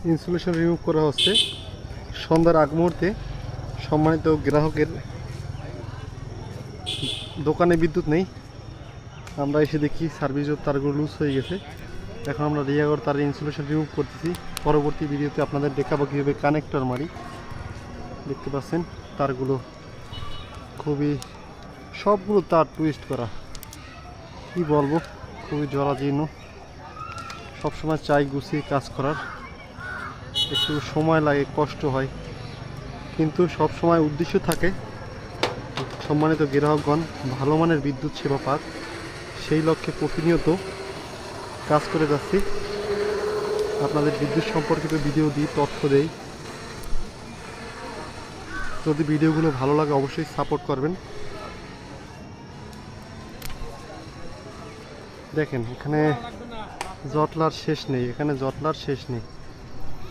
Insulation remove করা হচ্ছে সন্ধ্যার আগ মুহূর্তে। সম্মানিত গ্রাহকের দোকানে বিদ্যুৎ নেই, আমরা এসে দেখি সার্ভিসের তারগুলো লুজ হয়ে গেছে। এখন আমরা রিয়াগর তার ইনসুলেশন রিমুভ করতেছি। পরবর্তী ভিডিওতে আপনাদের দেখাবো কীভাবে কানেক্টর মারি। দেখতে পাচ্ছেন তারগুলো খুবই, সবগুলো তার টুইস্ট করা, কি বলবো, খুবই জরাজীর্ণ। সবসময় চাই গুছিয়ে কাজ করার, একটু সময় লাগে, কষ্ট হয়, কিন্তু সব সময় উদ্দেশ্য থাকে সম্মানিত গ্রাহকগণ ভালো মানের বিদ্যুৎ সেবা পাক। সেই লক্ষ্যে প্রতিনিয়ত কাজ করে যাচ্ছি। আপনাদের বিদ্যুৎ সম্পর্কিত ভিডিও দিই, তথ্য দেই। যদি ভিডিওগুলো ভালো লাগে অবশ্যই সাপোর্ট করবেন। দেখেন এখানে জটলার শেষ নেই, এখানে জটলার শেষ নেই।